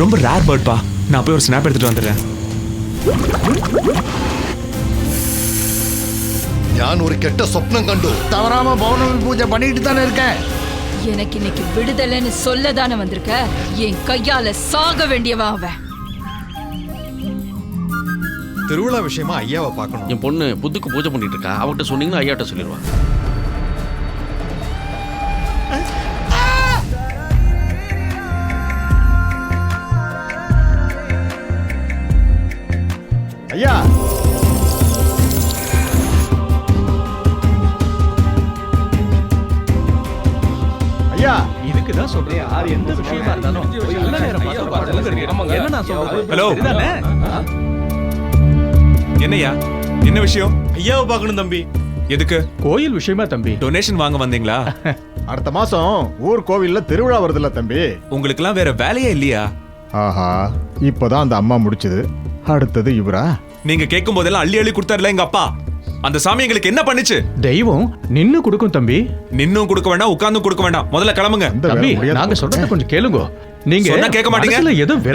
ரொம்ப ரேர் பேர்ட்பா. நான் போய் ஒரு ஸ்னாப் எடுத்துட்டு வந்துடுறேன். நான் ஒரு கெட்ட சொப்னம் கண்டு தவறாம பௌர்ணமி பூஜை பண்ணிட்டு தானே இருக்கேன். எனக்கு இன்னைக்கு விடுதலைன்னு சொல்லதானே வந்திருக்க. என் கையால சாக வேண்டியவா அவன். திருவிழா விஷயமா ஐயாவை பார்க்கணும். என் பொண்ணு புத்துக்கு பூஜை பண்ணிட்டு இருக்கா. அவகிட்ட சொன்னீங்கன்னா ஐயாட்ட சொல்லிடுவான். ஐயா ஐயா இதுக்கு தான் சொல்றேன். யார் எந்த விஷயமா இருந்தாலும் நல்ல நேரம் பார்த்து என்ன நான் சொல்றது. ஹலோ, என்னய்யா, என்ன விஷயம்? ஐயாவை பார்க்கணும் தம்பி. எதுக்கு? கோயில் விஷயமா தம்பி. டொனேஷன் வாங்க வந்தீங்களா? அடுத்த மாசம் ஊர் கோவில்ல திருவிழா வருதுல்ல தம்பி. உங்களுக்குலாம் வேற வேலையே இல்லையா? ஆஹா, இப்பதான் அந்த அம்மா முடிச்சது. அடுத்தது இவரா? நீங்க கேட்கும் போதெல்லாம் அள்ளி அள்ளி கொடுத்தாருல எங்க அப்பா. அந்த சாமி எங்களுக்கு என்ன பண்ணுச்சு? தெய்வம் நின்னு கொடுக்கும் தம்பி. நின்னும் கொடுக்க வேண்டாம், உட்கார்ந்தும் கொடுக்க வேண்டாம். முதல்ல கிளம்புங்க. தம்பி, நாங்க சொல்றத கொஞ்சம் கேளுங்க. நீங்க சொன்னா கேட்க மாட்டீங்க.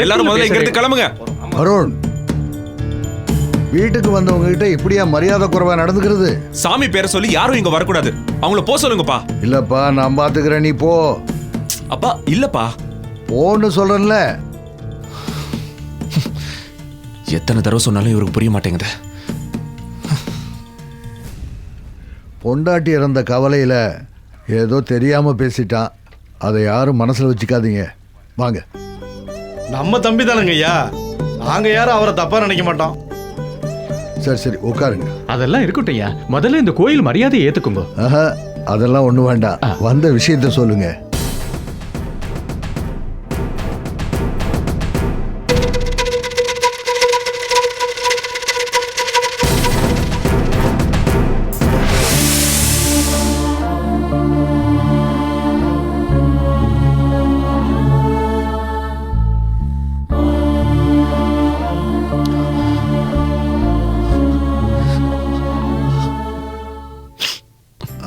எல்லாரும் முதல்ல இங்க இருந்து கிளம்புங்க. அருண், வீட்டுக்கு வந்தவங்க கிட்ட இப்படியா மரியாதை குறைவா நடந்துக்கிறது? சாமி பேரை சொல்லி யாரும் இங்க வரக்கூடாது. அவங்கள போ சொல்லுங்கப்பா. இல்லப்பா, நான் பாத்துக்கிறேன், நீ போ. அப்பா இல்லப்பா. போன்னு சொல்றேன்ல. எத்தனை தடவை சொன்னாலும் இவருக்கு புரிய மாட்டேங்குது. பொண்டாட்டி இறந்த கவலையில ஏதோ தெரியாம பேசிட்டான். அதை யாரும் மனசுல வச்சுக்காதீங்க. வாங்க. நம்ம தம்பி தானுங்க ஐயா. நாங்க யாரும் அவரை தப்பா நினைக்க மாட்டோம். சரி சரி, உட்காருங்க. அதெல்லாம் இருக்கட்டையா. முதல்ல இந்த கோயில் மரியாதையை ஏத்துக்குங்க. ஆஹா, அதெல்லாம் ஒண்ணு வேண்டாம். வந்த விஷயத்த சொல்லுங்க.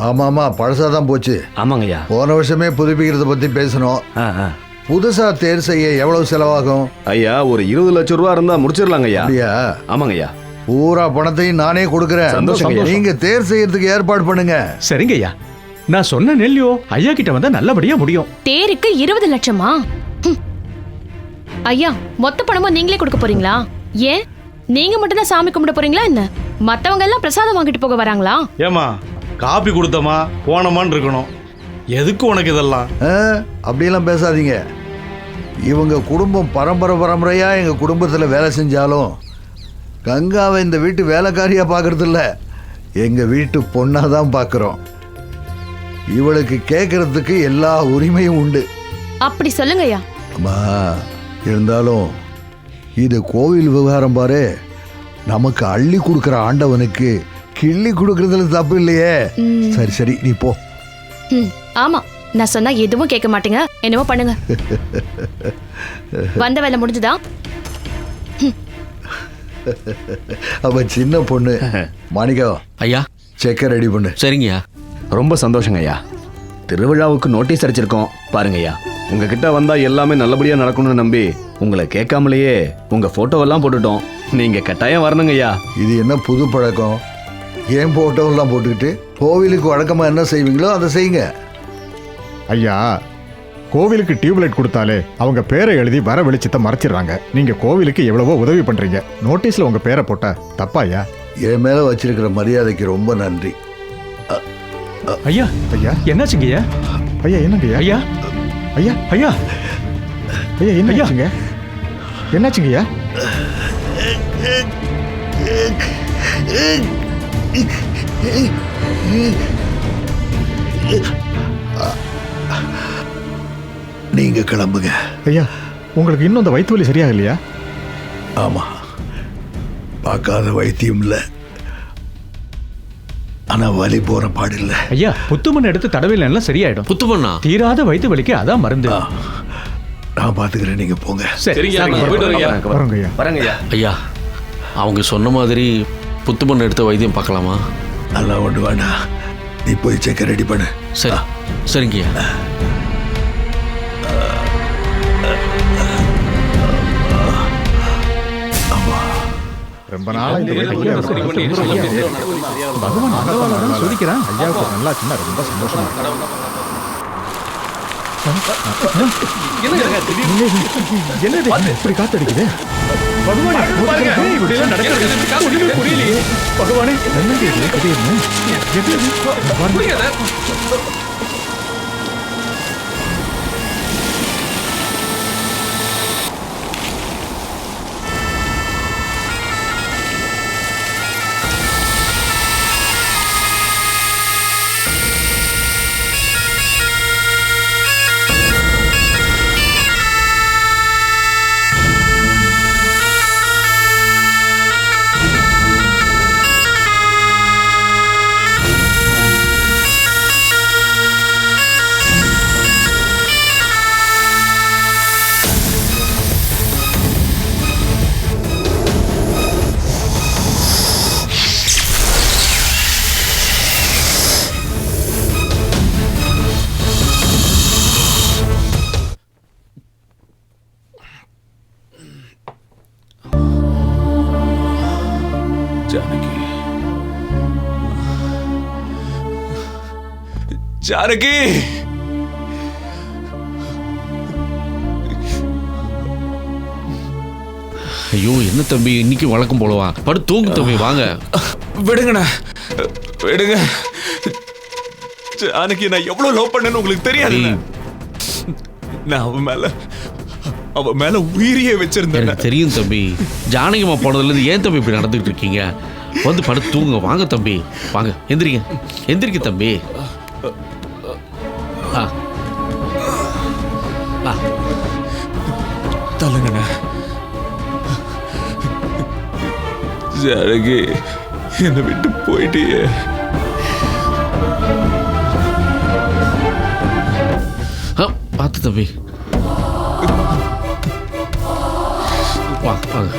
ஆமாமா, பழசாதான் போச்சு. ஆமாங்கய்யா. போன வருஷமே புதுப்பிக்கிறத பத்தி பேசணும். புதுசா தேர் செய்ய எவ்வளவு செலவாகும்? ஐயா, ஒரு 20 லட்சம் ரூபா இருந்தா முடிச்சிடலாங்க ஐயா. அப்படியா? ஆமாங்க ஐயா. பூரா பணத்தையும் நானே கொடுக்கறேன். சந்தோஷம். நீங்க தேர் செய்யறதுக்கு ஏற்பாடு பண்ணுங்க. சரிங்க ஐயா. நான் சொன்ன நெல்லியோ ஐயா கிட்ட வந்தா நல்லபடியா முடியும். தேருக்கு 20 லட்சமா? ஐயா, மொத்த பணமும் நீங்களே கொடுக்க போறீங்களா? ஏன் நீங்க மட்டும் தான் சாமி கும்பிட போறீங்களா என்ன? மத்தவங்க எல்லாம் பிரசாதம் வாங்கிட்டு போக வராங்களா? ஏமா, காப்பி கொடுத்தமா போனமான்னு இருக்கணும். எதுக்கு உனக்கு இதெல்லாம்? அப்படியெல்லாம் பேசாதீங்க. இவங்க குடும்பம் பரம்பரை பரம்பரையா எங்க குடும்பத்துல வேலை செஞ்சாலும் கங்காவை இந்த வீட்டு வேலைக்காரியா பாக்குறது இல்ல, எங்க வீட்டு பொண்ணாதான் பாக்குறோம். இவளுக்கு கேட்கறதுக்கு எல்லா உரிமையும் உண்டு. அப்படி சொல்லுங்க ஐயா. அம்மா, இருந்தாலும் இது கோவில் விவகாரம் பாரு. நமக்கு அள்ளி கொடுக்கற ஆண்டவனுக்கு கிள்ளி கொடுக்கறதுல தப்பு இல்லையே. சரி சரி, நீ போ. ஆமா, நான் சொன்னா எதுவும் கேட்க மாட்டீங்க. என்னவோ பண்ணுங்க. வந்த வேலை முடிஞ்சுதா? அவ சின்ன பொண்ணு. மாணிக்கம் ஐயா. செக்க ரெடி பண்ணு. சரிங்கய்யா. ரொம்ப சந்தோஷங்க ஐயா. திருவிழாவுக்கு நோட்டீஸ் அடிச்சிருக்கோம் பாருங்க ஐயா. உங்ககிட்ட வந்தா எல்லாமே நல்லபடியா நடக்கணும்னு நம்பி உங்களை கேட்காமலேயே உங்க போட்டோவெல்லாம் போட்டுட்டோம். நீங்க கட்டாயம் வரணுங்க ஐயா. இது என்ன புது பழக்கம்? ஏன் போட்டோவெல்லாம் போட்டுக்கிட்டு கோவிலுக்கு வழக்கமா என்ன செய்வீங்களோ அதை செய்யுங்க. ஐயா, கோவிலுக்கு டியூப்லைட் கொடுத்தாலே அவங்க பேரை எழுதி வர வெளிச்சத்தை மறைச்சிடுறாங்க. நீங்க கோவிலுக்கு எவ்வளவோ உதவி பண்றீங்க. நோட்டீஸ்ல உங்க பேரை போட்டா தப்பா ஐயா? என் மேல வச்சிருக்கிற மரியாதைக்கு ரொம்ப நன்றி. ஐயா, ஐயா என்னாச்சுங்க ஐயா? ஐயா என்னங்க ஐயா? ஐயா ஐயா ஐயா என்ன ஆச்சுங்க? என்னாச்சுங்க ஐயா? நீங்க கிளம்புங்க. ஐயா, உங்களுக்கு இன்னும் அந்த வயிற்று வலி சரியாக இல்லையா? ஆமா, பார்க்காத வைத்தியம் இல்லை, ஆனா வலி போற பாடு இல்ல. ஐயா, புத்துமண் எடுத்து தடவையில சரியாயிடும். புத்துமண்ணா? தீராத வயிற்று வலிக்கு அதான் மருந்து. நான் பாத்துக்கிறேன், நீங்க போங்க. ஐயா, அவங்க சொன்ன மாதிரி புத்துமண் எடுத்த வைத்தியம் பார்க்கலாமா? நல்லா ஒன்று வேண்டாம், நீ போய் செக்க ரெடி பண்ணு. சரி சரிங்கய்யா. ரொம்ப நாளா இந்த வீட்டுக்குள்ளே பகவான் நல்லவாளா சொல்லிக்கிறான். ஐயாவுக்கு நல்லா சின்ன ரொம்ப சந்தோஷமா இருக்கு. என்னது இப்படி காத்தடிக்குது? பகவானே, ஏய், இப்படி எல்லாம் நடக்கிறது ஒண்ணுமே புரியலையே. பகவானே, என்னது இது? திடீர்னு என்னது? பாருங்க. ஜானகி, ஐயோ என்ன தம்பி இன்னைக்கு வழக்கம் போலவா? படு தூங்கு தம்பி, வாங்க. விடுங்கண்ணா, விடுங்க. ஜானகி நான் எவ்வளவு லவ் பண்ணேன்னு உங்களுக்கு தெரியாது. நான் அவ மேல உயிரியே வச்சிருந்தேன். எனக்கு தெரியும் தம்பி. ஜானகிமா போனதுல இருந்து ஏன் தம்பி இப்படி நடந்துகிட்டு இருக்கீங்க? வந்து படுத்து தூங்க. வாங்க தம்பி, வாங்க. எந்திரிங்க, எந்திரிக்க தம்பி. தள்ளுங்கண்ணா. ஜானகி, என்னை விட்டு போயிட்டியே. பார்த்து தம்பி, வாங்க.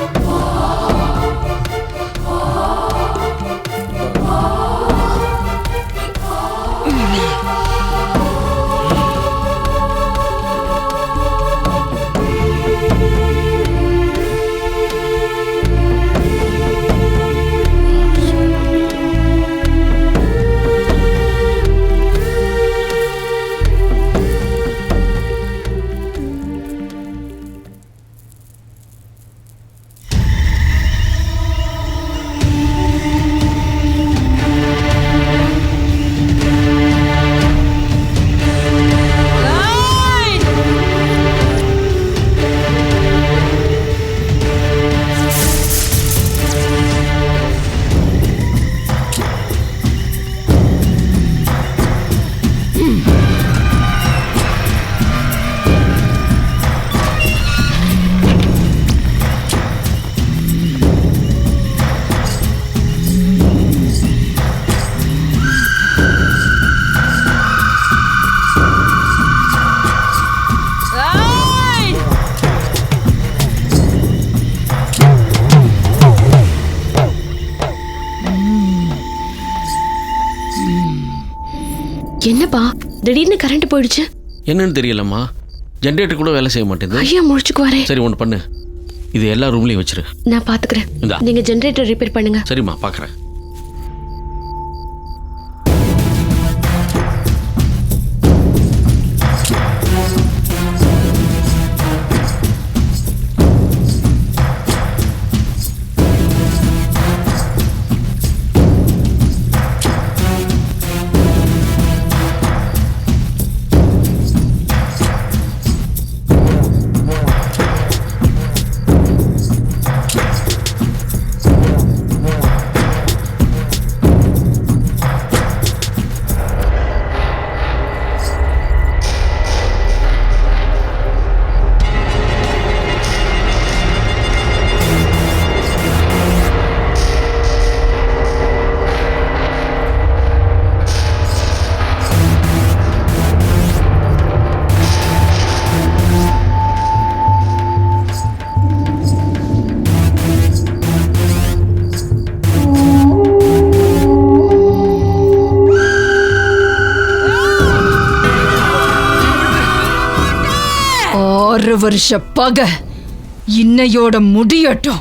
என்னப்பா திடீர்னு கரண்ட் போயிடுச்சு? என்னன்னு தெரியலம்மா, ஜெனரேட்டர் கூட வேலை செய்ய மாட்டேங்குது. ஐயா முடிச்சுக்குவாரே. சரி ஒன்று பண்ணு, இது எல்லா ரூம்லையும் வச்சிரு. நான் பாத்துக்கிறேன். நீங்க ஜெனரேட்டர் ரிப்பேர் பண்ணுங்க. சரிம்மா, பார்க்குறேன். ஒரு வருஷ பகை இன்னையோட முடியட்டும்.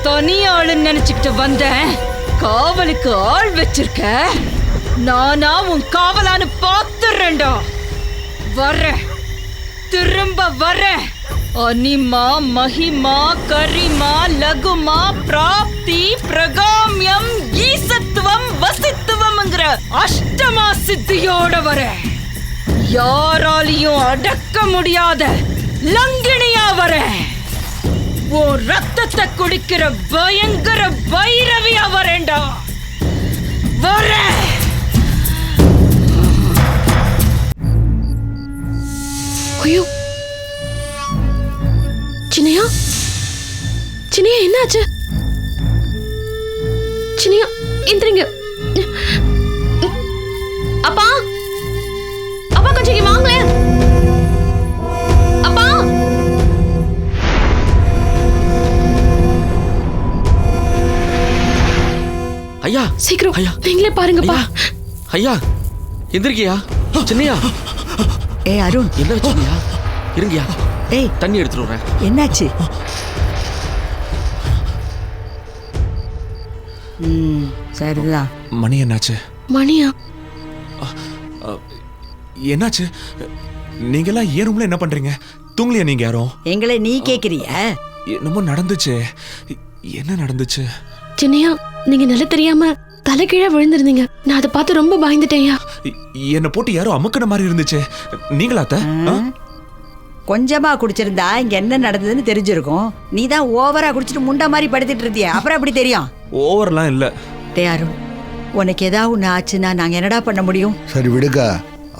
தனி ஆளுன்னு நினைச்சுக்கிட்டு வந்தேன். காவலுக்கு ஆள் வச்சிருக்க. நானா உன் காவலான்னு பாத்துறேன்டா. வர்றேன், திரும்ப வர்றேன். அனிமா, மகிமா, கரிமா, லகுமா, பிராப்தி, பிரகாமியம், ஈசத்துவம், வசித்துவம்ங்கிற அஷ்டமா சித்தியோட வரேன். யாராலையும் அடக்க முடியாத லங்கினியா வரேன். உன் ரத்தத்தை குடிக்கிற பயங்கர பைரவியா வரேன்டா. வரேன். ஐயோ சின்னையா, சின்னையா என்னாச்சு? சின்னையா எந்திரிங்க. அப்பா, அப்பா கொஞ்சம் இங்க வாங்களேன். அப்பா, ஐயா சீக்கிரம் ஐயா, நீங்களே பாருங்கப்பா. ஐயா எந்திரிக்கியா? சின்னையா ஏய் அருண், என்ன வச்சுக்கியா? இருங்கயா, ஏய் தண்ணி எடுத்துட்டு வரேன். என்னாச்சு? சரிதான். மணி என்னாச்சு? மணியா? என்னாச்சு? நீங்க எல்லாம் ஏன் ரூம்ல என்ன பண்றீங்க? தூங்கலையா நீங்க யாரும்? எங்களை நீ கேக்குறிய? என்னமோ நடந்துச்சு. என்ன நடந்துச்சு? சின்னையா, நீங்க நல்ல தெரியாம தலை கீழே விழுந்திருந்தீங்க. நான் அதை பார்த்து ரொம்ப பயந்துட்டேன்யா. என்ன போட்டு யாரோ அமுக்கின மாதிரி இருந்துச்சு. நீங்களா அத்தை? கொஞ்சமா குடிச்சிருந்தா இங்க என்ன நடந்ததுன்னு தெரிஞ்சிருக்கும். நீ தான் ஓவரா குடிச்சிட்டு முண்டா மாதிரி படுத்துட்டு இருந்திய. அப்புறம் எப்படி தெரியும்? ஓவர்லாம் இல்ல. டேய் அருண், உனக்கு ஏதாவது ஒன்று ஆச்சுன்னா நாங்க என்னடா பண்ண முடியும்? சரி விடுக்கா,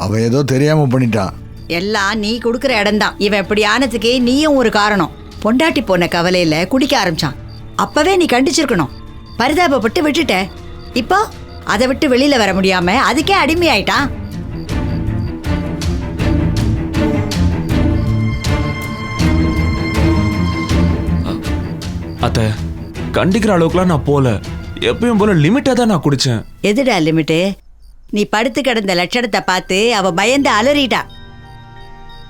அவன் ஏதோ தெரியாம பண்ணிட்டான். எல்லாம் நீ கொடுக்குற இடம்தான். இவன் இப்படி ஆனதுக்கு நீயும் ஒரு காரணம். பொண்டாட்டி போன கவலையில குடிக்க ஆரம்பிச்சான். அப்பவே நீ கண்டிச்சிருக்கணும். பரிதாபப்பட்டு விட்டுட்ட. இப்போ அதை விட்டு வெளியில வர முடியாம அதுக்கே அடிமையாயிட்டான். அத்த, கண்டிக்கிற அளவுக்குலாம் நான் போல. எப்பயும் போல லிமிட்டா தான் நான் குடிச்சேன். எதுடா லிமிட்டு? நீ படுத்து கிடந்த லட்சணத்தை பார்த்து அவ பயந்து அலறிட்டா.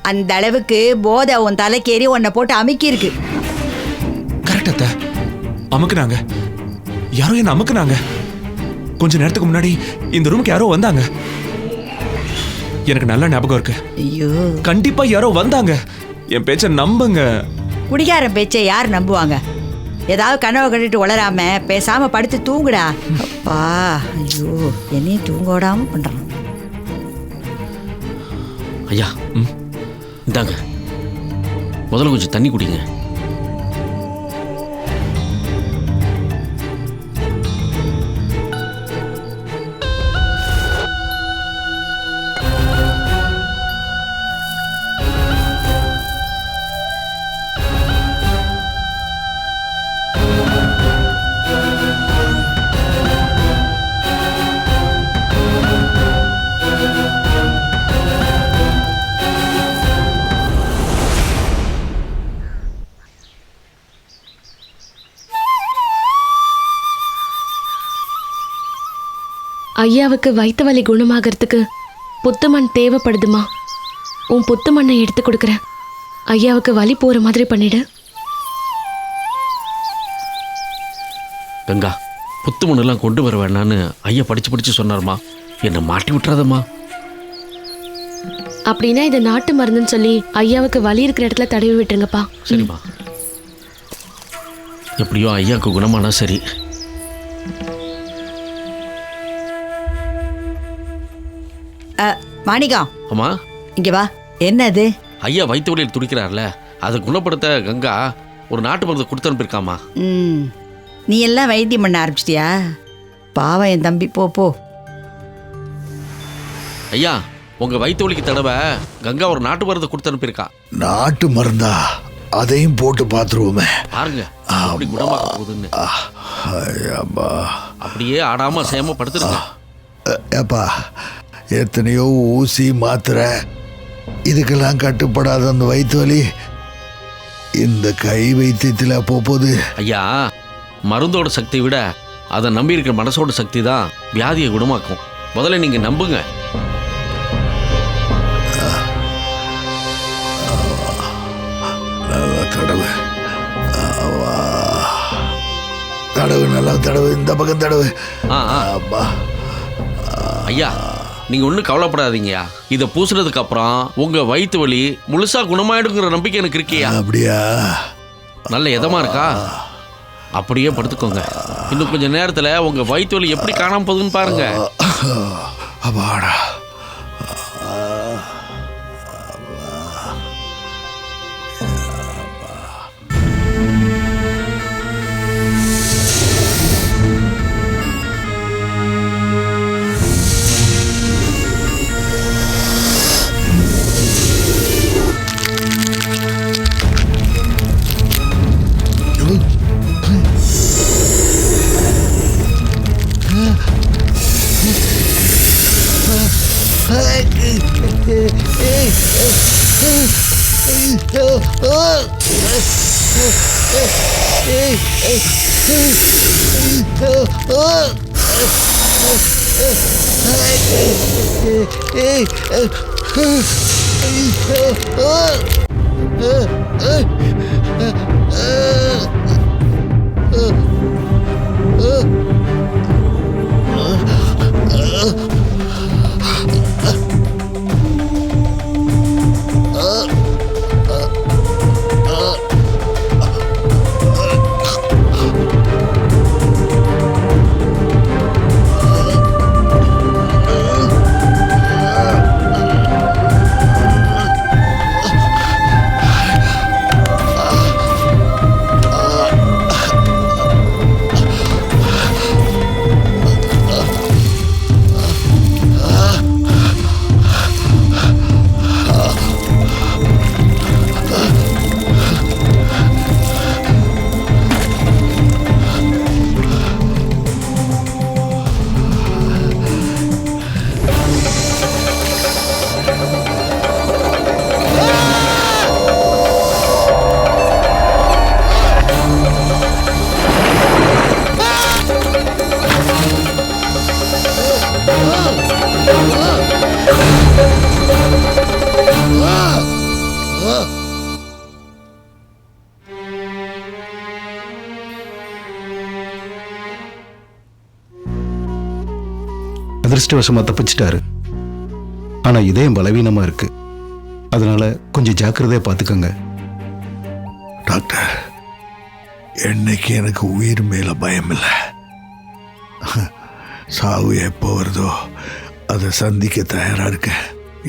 அந்த அளவுக்கு போதை உன் தலைக்கேறி உன்னை போட்டு அமுக்கி இருக்கு. கரெக்ட் அத்த, அமுக்குனாங்க. யாரோ என்ன அமுக்குனாங்க. கொஞ்ச நேரத்துக்கு முன்னாடி இந்த ரூமுக்கு யாரோ வந்தாங்க. எனக்கு நல்ல ஞாபகம் இருக்கு. ஐயோ, கண்டிப்பா யாரோ வந்தாங்க. என் பேச்ச நம்புங்க. குடிகாரன் பேச்சை யார் நம்புவாங்க? ஏதாவது கனவை கட்டிட்டு உளராம பேசாம படுத்து தூங்குடா. அப்பா, ஐயோ, என்னையும் தூங்க விடாம பண்றான். ஐயா, இந்தாங்க, முதல்ல கொஞ்சம் தண்ணி குடிங்க. ஐயாவுக்கு வயிற்று வலி குணமாகறதுக்கு புத்துமண் தேவைப்படுதுமா. உன் புத்து மண்ணை எடுத்து கொடுக்குறேன். ஐயாவுக்கு வலி போற மாதிரி பண்ணிடு. கங்கா, புத்து மண்ணெல்லாம் கொண்டு வர வேணான்னு ஐயா படிச்சு சொன்னார்மா. என்னை மாட்டி விட்டுறாதம்மா. அப்படின்னா இதை நாட்டு மருந்துன்னு சொல்லி ஐயாவுக்கு வலி இருக்கிற இடத்துல தடவி விட்டுருங்கப்பா. சரிம்மா. எப்படியோ ஐயாவுக்கு குணமானா சரி. மாணிக்கம், அம்மா, இங்க வா. என்னது? ஐயா வயிற்று வலியில் துடிக்கிறார்ல, அதை குணப்படுத்த கங்கா ஒரு நாட்டு மருந்து கொடுத்து அனுப்பியிருக்காமா. நீ எல்லாம் வைத்தியம் பண்ண ஆரம்பிச்சிட்டியா? பாவம் என் தம்பி. போ போ. ஐயா, உங்க வயிற்று வலிக்கு தடவை கங்கா ஒரு நாட்டு மருந்து கொடுத்து அனுப்பியிருக்கா. நாட்டு மருந்தா? அதையும் போட்டு பார்த்துருவோமே. பாருங்க அப்படி குணமாக போகுதுன்னு. அப்படியே ஆடாம சேம படுத்துருங்க. ஏப்பா, எத்தனையோ ஊசி மாத்திரை, இதுக்கெல்லாம் கட்டுப்படாத அந்த வயிற்று வலி இந்த கை வைத்தியத்தில் போகுது. ஐயா, மருந்தோட சக்தியை விட அதை நம்பி இருக்கிற மனசோட சக்தி தான் வியாதியை குணமாக்கும். முதல்ல நீங்க நம்புங்க. தடவை. தடவு நல்லா தடவு, இந்த பக்கம் தடவு. ஆ ஆ அப்பா. ஐயா நீங்கள் ஒன்றும் கவலைப்படாதீங்கய்யா. இதை பூசுறதுக்கு அப்புறம் உங்கள் வயிற்று வலி முழுசாக குணமாயிடுங்கிற நம்பிக்கை எனக்கு இருக்கியா? அப்படியா? நல்ல இதமா இருக்கா? அப்படியே படுத்துக்கோங்க. இன்னும் கொஞ்சம் நேரத்தில் உங்கள் வயிற்று வலி எப்படி காணாம போகுதுன்னு பாருங்க. அப்பாடா. அதிர்ஷ்டவசமாக தப்பிச்சிட்டாரு. ஆனால் இதயம் பலவீனமாக இருக்கு. அதனால கொஞ்சம் ஜாக்கிரதையாக பார்த்துக்கோங்க. டாக்டர், என்னைக்கு எனக்கு உயிர் மேலே பயம் இல்லை. சாவு எப்போ வருதோ அதை சந்திக்க தயாராக இருக்கேன்.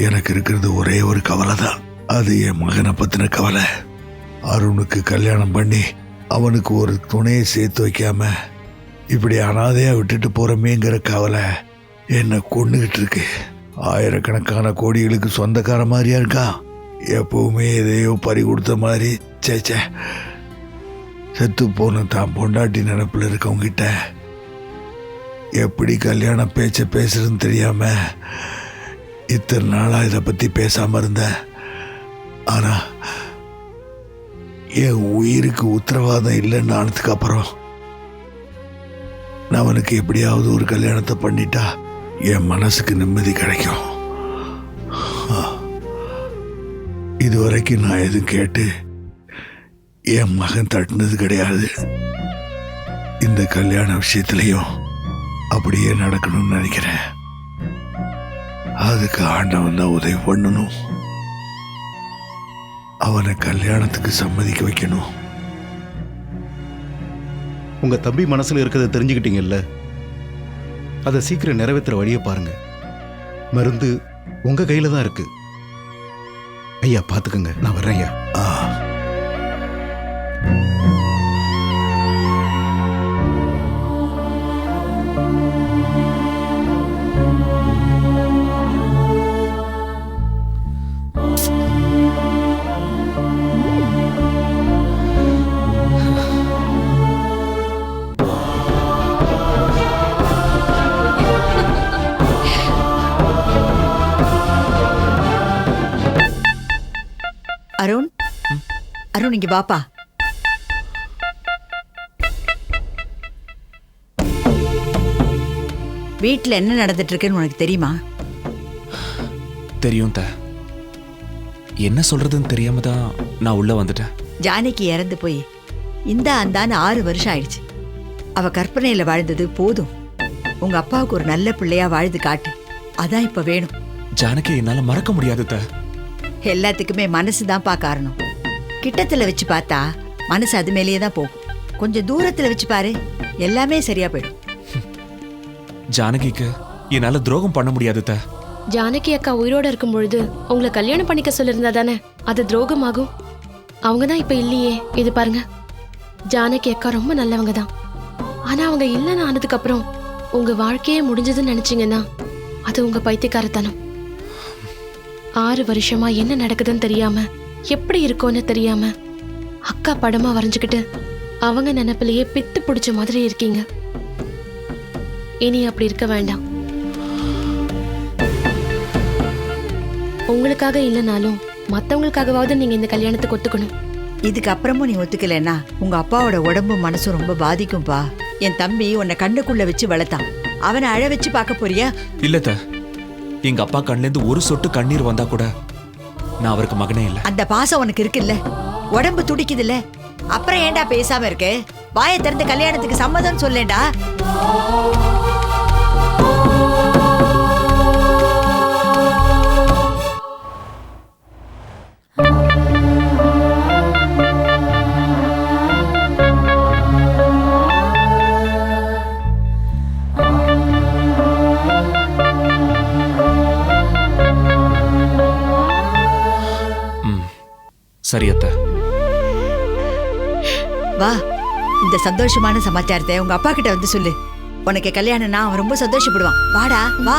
எனக்கு இருக்கிறது ஒரே ஒரு கவலை தான். அது என் மகனை பற்றின கவலை. அருணுக்கு கல்யாணம் பண்ணி அவனுக்கு ஒரு துணையை சேர்த்து வைக்காம இப்படி அனாதையாக விட்டுட்டு போகிறோமேங்கிற கவலை என்னை கொண்டுகிட்டு இருக்கு. ஆயிரக்கணக்கான கோடிகளுக்கு சொந்தக்கார மாதிரியா இருக்கான். எப்பவுமே எதையோ பறி கொடுத்த மாதிரி. சேச்சே, செத்து போன தான் பொண்டாட்டி நினப்பில் இருக்கவங்கிட்ட எப்படி கல்யாண பேச்சை பேசுறதுன்னு தெரியாம இத்தனை நாளாக இதை பற்றி பேசாமல் இருந்தேன். ஆனால் என் உயிருக்கு உத்தரவாதம் இல்லைன்னு ஆனதுக்கு அப்புறம் நான் அவனுக்கு எப்படியாவது ஒரு கல்யாணத்தை பண்ணிட்டா என் மனசுக்கு நிம்மதி கிடைக்கும். இதுவரைக்கும் நான் எதுவும் கேட்டு என் மகன் தட்டினது கிடையாது. இந்த கல்யாண விஷயத்திலையும் அப்படியே நடக்கணும்னு நினைக்கிறேன். அதுக்கு ஆண்டவன் தான் உதவி பண்ணணும். அவனை கல்யாணத்துக்கு சம்மதிக்க வைக்கணும். உங்க தம்பி மனசுல இருக்கிறத தெரிஞ்சுக்கிட்டீங்கல்ல, அதை சீக்கிரம் நிறைவேற்றுற வழியை பாருங்க. மருந்து உங்க கையில தான் இருக்கு. ஐயா பார்த்துக்கங்க, நான் வர்றேன் ஐயா. அருண், அருண் இங்க பாப்பா. வீட்டுல என்ன நடந்துட்டு இருக்குன்னு உனக்கு தெரியுமா? தெரியும் த. என்ன சொல்றதுன்னு தெரியாம தான் நான் உள்ள வந்துட்டேன். ஜானகி இறந்து போய் இந்த அந்தான்னு 6 வருஷம் ஆயிடுச்சு. அவ கற்பனையில வாழ்ந்தது போதும். உங்க அப்பாவுக்கு ஒரு நல்ல பிள்ளையா வாழ்ந்து காட்டு. அதான் இப்ப வேணும். ஜானகி என்னால மறக்க முடியாது அத்தை. எல்லாத்துக்குமே மனசுதான்ப்பா காரணம். கிட்டத்துல வச்சு பார்த்தா மனசு அது மேலேயே தான் போகும். கொஞ்சம் தூரத்துல வச்சு பாரு, எல்லாமே சரியா போயிடும். ஜானகிக்கு என்னால துரோகம் பண்ண முடியாது அத்தை. ஜானகி அக்கா உயிரோட இருக்கும் பொழுது உங்களை கல்யாணம் பண்ணிக்க சொல்லியிருந்தா தானே அது துரோகமாகும். அவங்க தான் இப்ப இல்லையே. இது பாருங்க, ஜானகி அக்கா ரொம்ப நல்லவங்க தான். ஆனா அவங்க இல்லைன்னு ஆனதுக்கு அப்புறம் உங்க வாழ்க்கையே முடிஞ்சதுன்னு நினைச்சீங்கன்னா அது உங்க பைத்தியக்காரத்தனம். 6 வருஷமா என்ன நடக்குதுன்னு தெரியாம, எப்படி இருக்கோன்னு தெரியாம அக்கா படமா வரைஞ்சுக்கிட்டு அவங்க நினைப்பிலேயே பித்து பிடிச்ச மாதிரி இருக்கீங்க. இனி அப்படி இருக்க வேண்டாம். உங்களுக்காக இல்லைனாலும் மத்தவங்களுக்காகவாவது நீங்க இந்த கல்யாணத்துக்கு ஒத்துக்கணும். இதுக்கு அப்புறமும் நீ ஒத்துக்கலைன்னா உங்க அப்பாவோட உடம்பும் மனசும் ரொம்ப பாதிக்கும்பா. என் தம்பி உன்னை கண்ணுக்குள்ள வச்சு வளர்த்தான். அவனை அழ வச்சு பார்க்க போறியா? இல்ல அத்தை. எங்க அப்பா கண்ணுல இருந்து ஒரு சொட்டு கண்ணீர் வந்தா கூட நான் அவருக்கு மகனே இல்ல. அந்த பாசம் உனக்கு இருக்குல்ல, உடம்பு துடிக்குதுல்ல, அப்புறம் ஏன்டா பேசாம இருக்கு? வாயை திறந்து கல்யாணத்துக்கு சம்மதம் சொல்லேண்டா. சரி அத்தை. வா, இந்த சந்தோஷமான சமாச்சாரத்தை உங்க அப்பா கிட்ட வந்து சொல்லு. உனக்கு கல்யாணம்னா அவன் ரொம்ப சந்தோஷப்படுவான். வாடா வா.